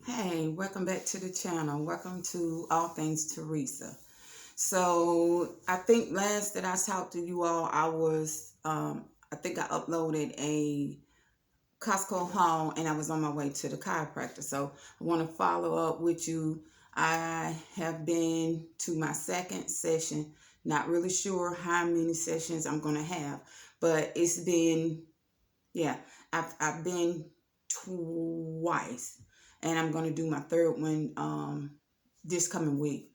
Hey, welcome back to the channel. Welcome to All Things Teresa. So I think last that I talked to you all, I think I uploaded a Costco haul and I was on my way to the chiropractor. So I want to follow up with you. I have been to my second session. Not really sure how many sessions I'm going to have, but it's been, yeah, I've been twice, and I'm going to do my third one this coming week.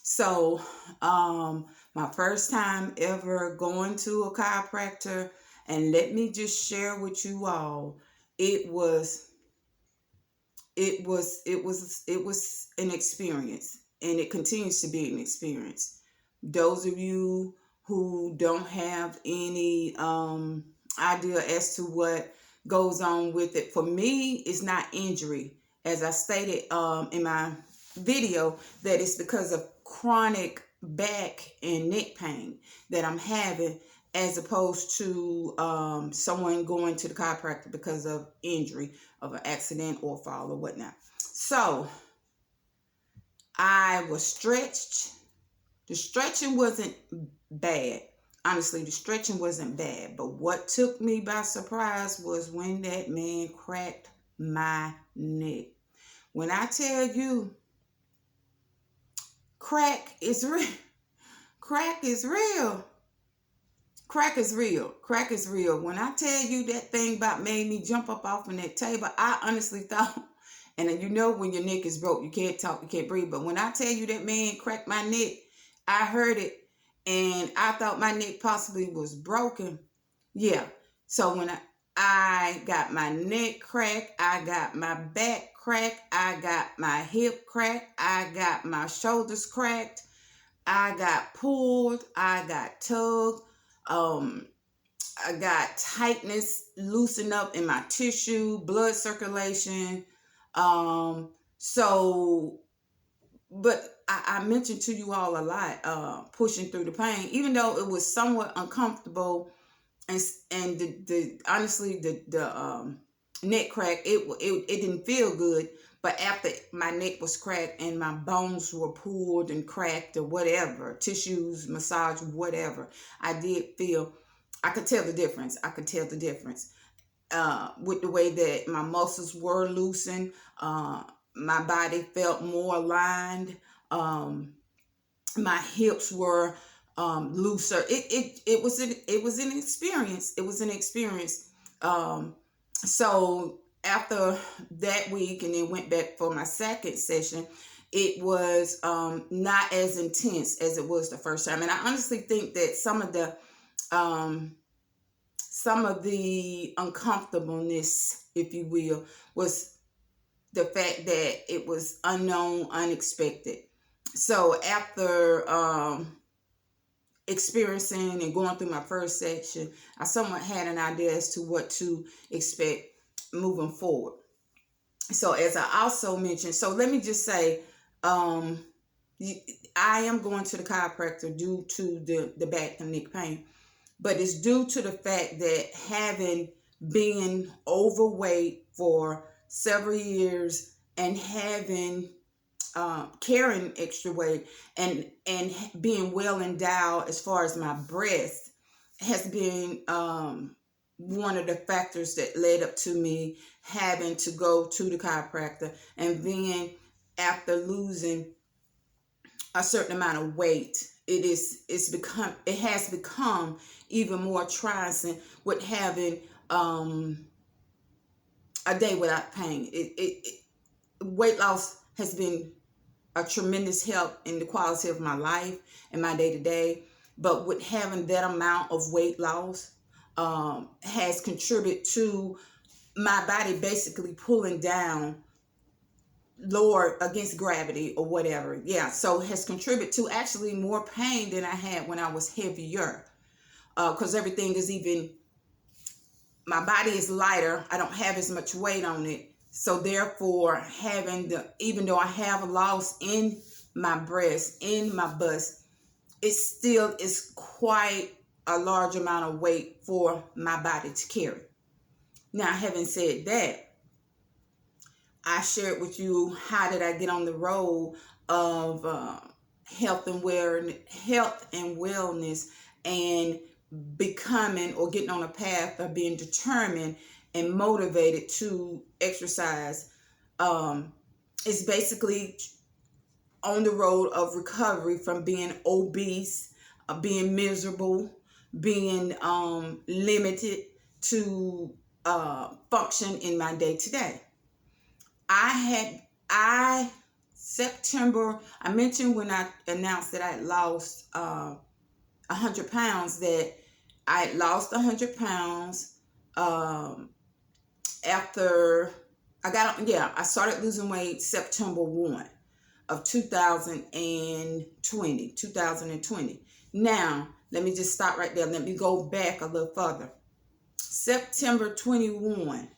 So my first time ever going to a chiropractor, and let me just share with you all, it was an experience, and it continues to be an experience. Those of you who don't have any idea as to what goes on with it, for me, it's not injury. As I stated in my video, that it's because of chronic back and neck pain that I'm having, as opposed to someone going to the chiropractor because of injury, of an accident or fall or whatnot. So I was stretched. The stretching wasn't bad. Honestly, the stretching wasn't bad. But what took me by surprise was when that man cracked my neck. When I tell you, crack is real. Crack is real. Crack is real. Crack is real. When I tell you that thing about made me jump up off of that table, I honestly thought, and you know when your neck is broke, you can't talk, you can't breathe. But when I tell you that man cracked my neck, I heard it, and I thought my neck possibly was broken. Yeah. So when I got my neck cracked, I got my back cracked, I got my hip cracked, I got my shoulders cracked, I got pulled, I got tugged, I got tightness loosened up in my tissue, blood circulation. So, but I mentioned to you all a lot, pushing through the pain, even though it was somewhat uncomfortable, and the honestly the neck crack, it didn't feel good. But after my neck was cracked and my bones were pulled and cracked or whatever, tissues, massage, whatever, I could tell the difference. I could tell the difference with the way that my muscles were loosened. My body felt more aligned. My hips were looser. It was an experience. It was an experience. So after that week, and then went back for my second session, it was not as intense as it was the first time. And I honestly think that some of the uncomfortableness, if you will, was the fact that it was unknown, unexpected. So after experiencing and going through my first section, I somewhat had an idea as to what to expect moving forward. So as I also mentioned, so let me just say, I am going to the chiropractor due to the back and neck pain, but it's due to the fact that having been overweight for several years and having carrying extra weight and being well endowed as far as my breast has been one of the factors that led up to me having to go to the chiropractor. And then after losing a certain amount of weight, it has become even more trying with having a day without pain. Weight loss has been a tremendous help in the quality of my life and my day-to-day. But with having that amount of weight loss has contributed to my body basically pulling down lower against gravity or whatever. Yeah, so has contributed to actually more pain than I had when I was heavier. Because everything is my body is lighter. I don't have as much weight on it. So therefore, even though I have a loss in my breast, in my bust, it still is quite a large amount of weight for my body to carry. Now, having said that, I shared with you how did I get on the road of health and wellness, and becoming or getting on a path of being determined and motivated to exercise. It's basically on the road of recovery from being obese, being miserable, being limited to function in my day to day. September, I mentioned when I announced that I had lost 100 pounds, that I had lost 100 pounds after I started losing weight September 1 of 2020. Now, let me just stop right there. Let me go back a little further. September 21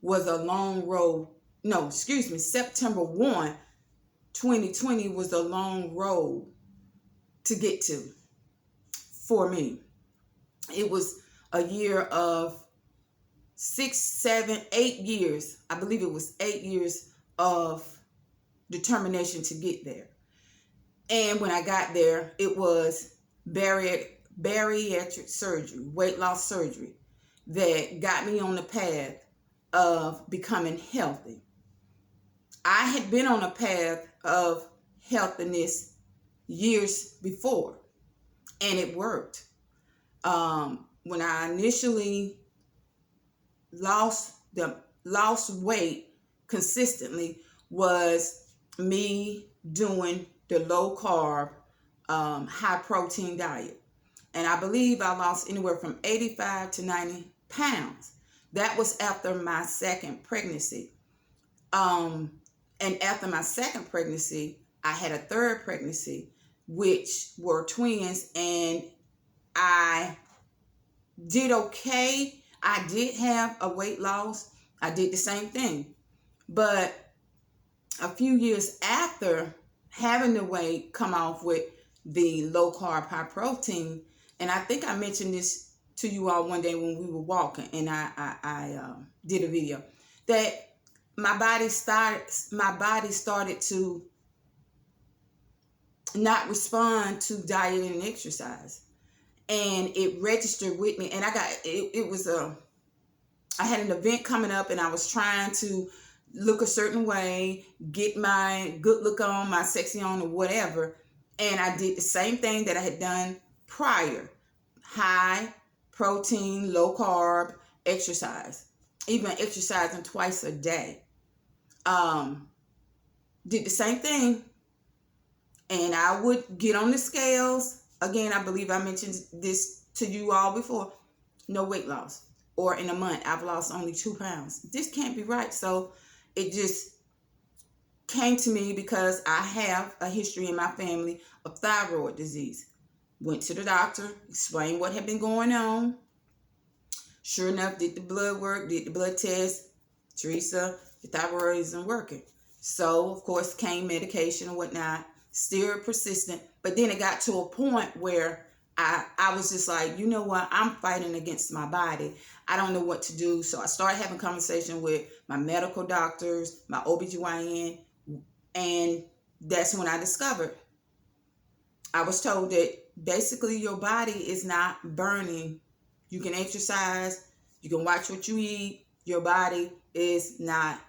was a long road. No, excuse me. September 1, 2020 was a long road to get to for me. It was a year of 6, 7, 8 years. I believe it was 8 years of determination to get there. And when I got there, it was bariatric surgery, weight loss surgery, that got me on the path of becoming healthy. I had been on a path of healthiness years before, and it worked. When I initially lost weight consistently, was me doing the low carb, high protein diet. And I believe I lost anywhere from 85 to 90 pounds. That was after my second pregnancy. And after my second pregnancy, I had a third pregnancy, which were twins, and I did okay. I did have a weight loss. I did the same thing. But a few years after having the weight come off with the low carb, high protein, and I think I mentioned this to you all one day when we were walking, and I did a video, that my body started to not respond to diet and exercise, and it registered with me. And I had an event coming up, and I was trying to look a certain way, get my good look on, my sexy on, or whatever. And I did the same thing that I had done prior: high protein, low carb exercise, even exercising twice a day. Did the same thing, and I would get on the scales. Again, I believe I mentioned this to you all before. No weight loss. Or in a month, I've lost only 2 pounds. This can't be right. So it just came to me because I have a history in my family of thyroid disease. Went to the doctor, explained what had been going on. Sure enough, did the blood work, did the blood test. Teresa, your thyroid isn't working. So, of course, came medication and whatnot. Still persistent. But then it got to a point where I was just like, you know what? I'm fighting against my body. I don't know what to do. So I started having conversation with my medical doctors, my OBGYN, and that's when I discovered. I was told that basically your body is not burning. You can exercise, you can watch what you eat. Your body is not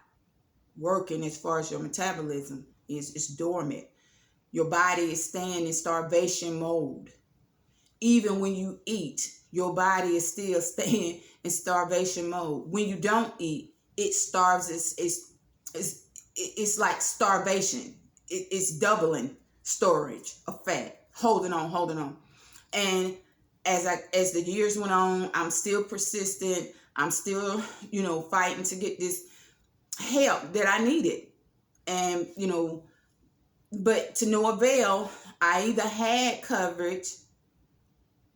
working as far as your metabolism is dormant. Your body is staying in starvation mode. Even when you eat, your body is still staying in starvation mode. When you don't eat, it starves. It's like starvation. It's doubling storage of fat. Holding on. And as the years went on, I'm still persistent. I'm still, fighting to get this help that I needed. And, but to no avail. I either had coverage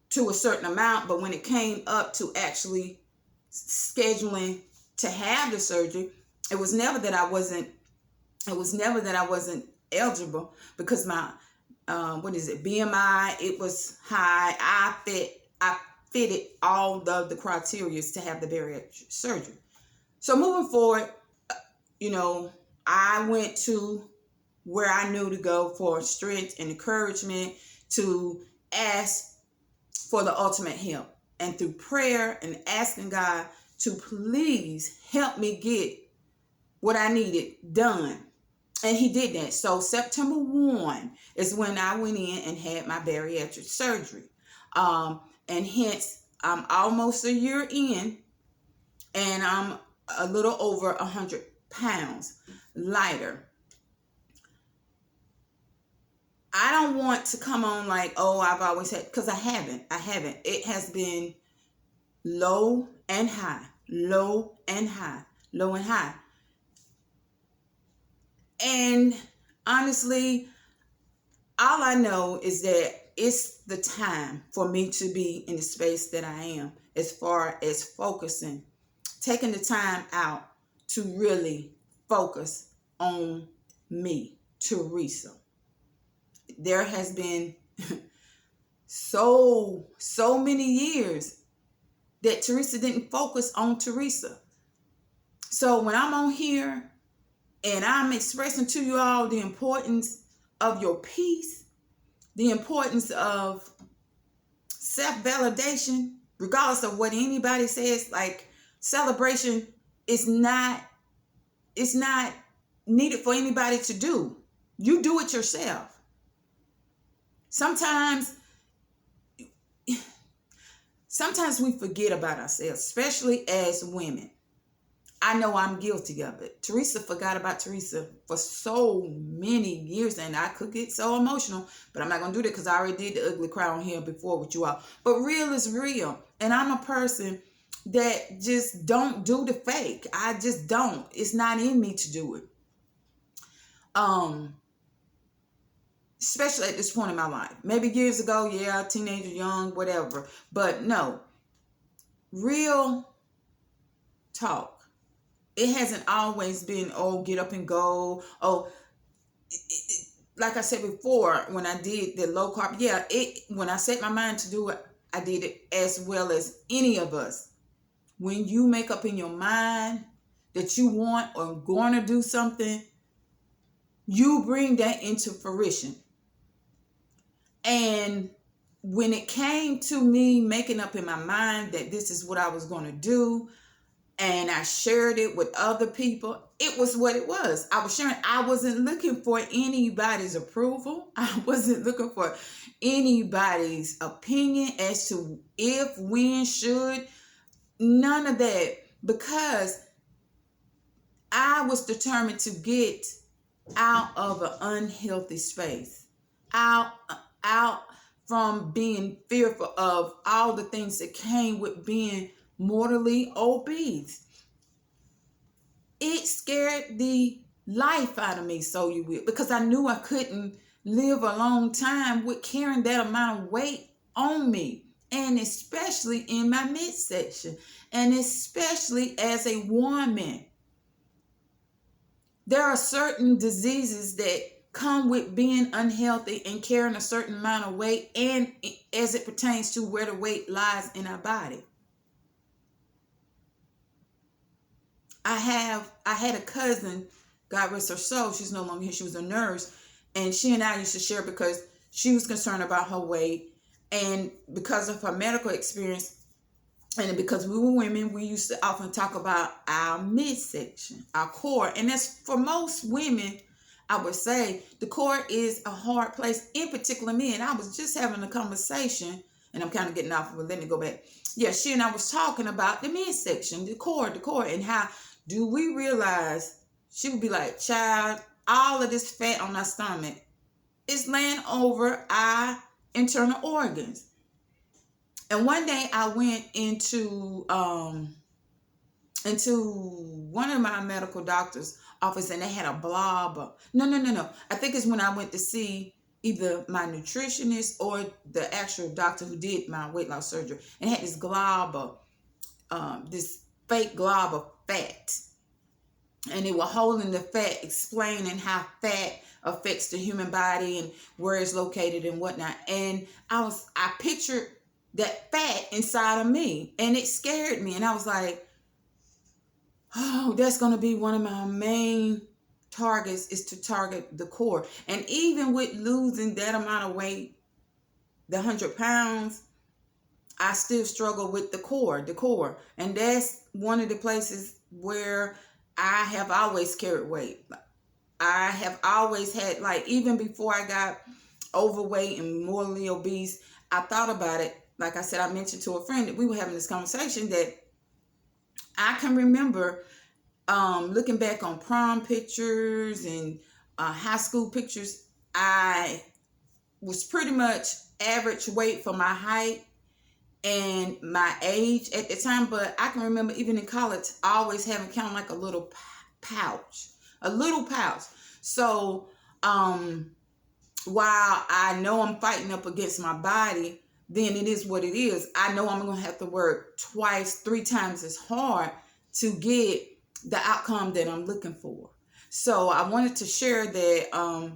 to a certain amount, but when it came up to actually scheduling to have the surgery, it was never that I wasn't eligible, because my BMI, it was high. I fitted all the criteria to have the bariatric surgery. So moving forward, I went to where I knew to go for strength and encouragement, to ask for the ultimate help. And through prayer and asking God to please help me get what I needed done. And he did that. So September 1 is when I went in and had my bariatric surgery. And hence, I'm almost a year in, and I'm a little over 100 pounds lighter. I don't want to come on like, oh, I've always had, because I haven't. It has been low and high, low and high, low and high. And honestly, all I know is that it's the time for me to be in the space that I am, as far as focusing, taking the time out to really focus on me, Teresa. There has been so many years that Teresa didn't focus on Teresa. So when I'm on here and I'm expressing to you all the importance of your peace, the importance of self-validation, regardless of what anybody says, like celebration is not, it's not needed for anybody to do. You do it yourself. Sometimes we forget about ourselves, especially as women. I know I'm guilty of it. Teresa forgot about Teresa for so many years, and I could get so emotional, but I'm not going to do that because I already did the ugly cry on here before with you all. But real is real, and I'm a person that just don't do the fake. I just don't. It's not in me to do it. Especially at this point in my life. Maybe years ago, yeah, teenager, young, whatever. But no, real talk. It hasn't always been, oh, get up and go. Oh, like I said before, when I did the low carb, yeah, when I set my mind to do it, I did it as well as any of us. When you make up in your mind that you want or going to do something, you bring that into fruition. And when it came to me making up in my mind that this is what I was going to do, and I shared it with other people, it was what it was. I was sharing. I wasn't looking for anybody's approval. I wasn't looking for anybody's opinion as to if, when, should. None of that. Because I was determined to get out of an unhealthy space. Out from being fearful of all the things that came with being mortally obese. It scared the life out of me, so you will, because I knew I couldn't live a long time with carrying that amount of weight on me, and especially in my midsection, and especially as a woman. There are certain diseases that come with being unhealthy and carrying a certain amount of weight, and as it pertains to where the weight lies in our body. I had a cousin, God rest her soul, she's no longer here, she was a nurse, and she and I used to share because she was concerned about her weight, and because of her medical experience, and because we were women, we used to often talk about our midsection, our core, and that's for most women. I would say the core is a hard place, in particular me. And I was just having a conversation, and I'm kind of getting off of it. Let me go back. Yeah, she and I was talking about the midsection, the core, and how do we realize, she would be like, child, all of this fat on our stomach is laying over our internal organs. And one day I went into one of my medical doctor's office, and they had a blob. No. I think it's when I went to see either my nutritionist or the actual doctor who did my weight loss surgery, and had this glob, this fake glob of fat. And they were holding the fat, explaining how fat affects the human body and where it's located and whatnot. And I pictured that fat inside of me, and it scared me. And I was like, oh, that's going to be one of my main targets is to target the core. And even with losing that amount of weight, the 100 pounds, I still struggle with the core. And that's one of the places where I have always carried weight. I have always had, like, even before I got overweight and morally obese, I thought about it. Like I said, I mentioned to a friend that we were having this conversation that I can remember looking back on prom pictures and high school pictures. I was pretty much average weight for my height and my age at the time, but I can remember even in college always having kind of like a little pouch. So while I know I'm fighting up against my body, then it is what it is. I know I'm going to have to work twice, 3 times as hard to get the outcome that I'm looking for. So I wanted to share that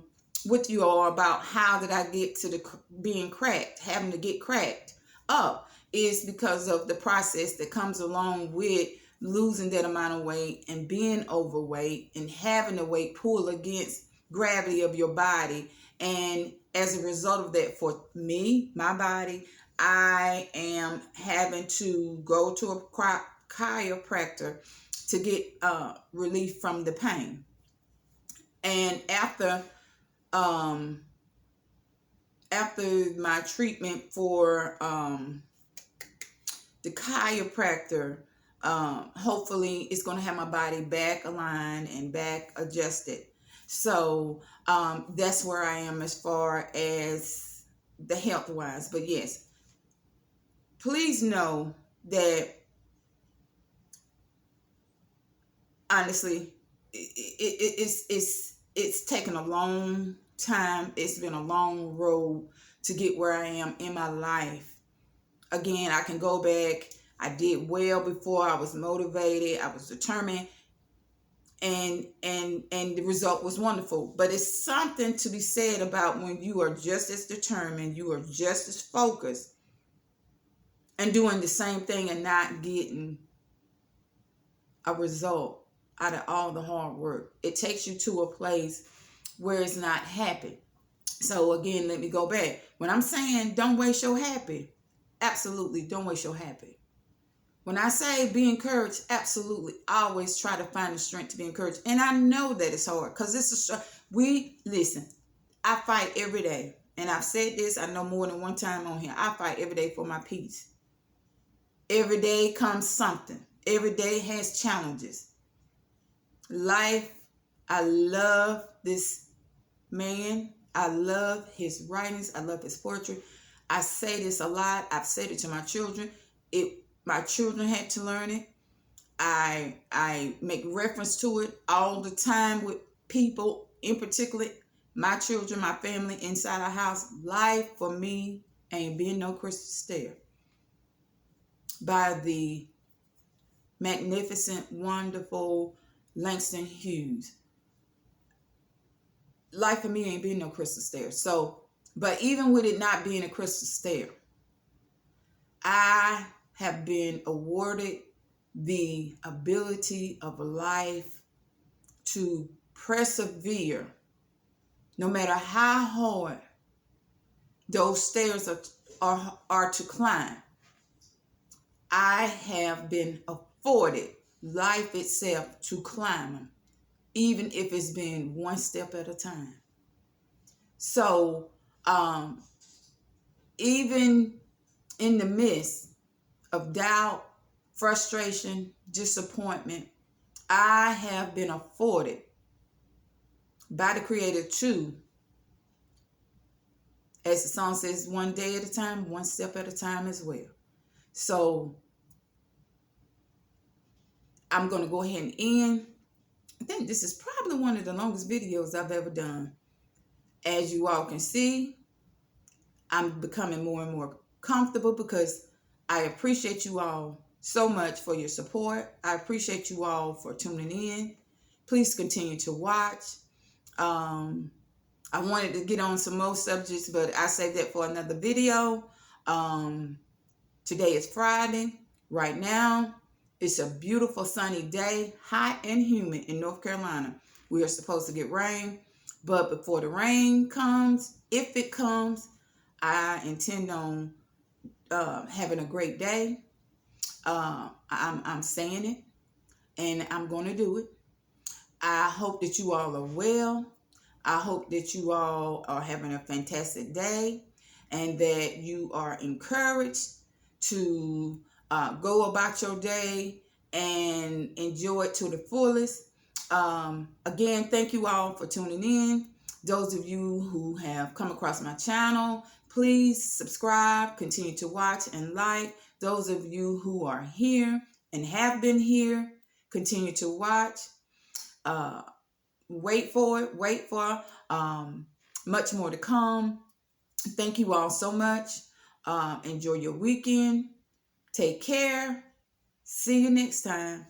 with you all about how did I get to the being cracked, having to get cracked up, is because of the process that comes along with losing that amount of weight and being overweight and having the weight pull against gravity of your body. And as a result of that, for me, my body, I am having to go to a chiropractor to get relief from the pain. And after my treatment for the chiropractor, hopefully it's going to have my body back aligned and back adjusted. So that's where I am as far as the health wise. But yes, please know that honestly, it's taken a long time. It's been a long road to get where I am in my life. Again, I can go back. I did well before. I was motivated. I was determined. And the result was wonderful. But it's something to be said about when you are just as determined, you are just as focused, and doing the same thing and not getting a result out of all the hard work. It takes you to a place where it's not happy. So again, let me go back. When I'm saying don't waste your happy, absolutely don't waste your happy. When I say be encouraged, absolutely always try to find the strength to be encouraged. And I know that it's hard because listen, I fight every day. And I've said this, I know more than one time on here. I fight every day for my peace. Every day comes something. Every day has challenges. Life, I love this man. I love his writings. I love his poetry. I say this a lot. I've said it to my children. My children had to learn it. I make reference to it all the time with people, in particular, my children, my family inside our house. Life for me ain't been no crystal stair. By the magnificent, wonderful Langston Hughes. Life for me ain't been no crystal stair. So, but even with it not being a crystal stair, I have been awarded the ability of life to persevere no matter how hard those stairs are to climb. I have been afforded life itself to climb them, even if it's been one step at a time. So even in the midst of doubt, frustration, disappointment, I have been afforded by the Creator to, as the song says, one day at a time, one step at a time as well. So I'm going to go ahead and end. I think this is probably one of the longest videos I've ever done. As you all can see, I'm becoming more and more comfortable because I appreciate you all so much for your support. I appreciate you all for tuning in. Please continue to watch. I wanted to get on some more subjects, but I saved that for another video. Today is Friday. Right now, it's a beautiful sunny day, hot and humid in North Carolina. We are supposed to get rain, but before the rain comes, if it comes, I intend on having a great day. I'm saying it, and I'm going to do it. I hope that you all are well. I hope that you all are having a fantastic day and that you are encouraged to go about your day and enjoy it to the fullest. Again, thank you all for tuning in. Those of you who have come across my channel, please subscribe, continue to watch and like. Those of you who are here and have been here, continue to watch. Uh, wait for it. Wait for much more to come. Thank you all so much. Enjoy your weekend. Take care. See you next time.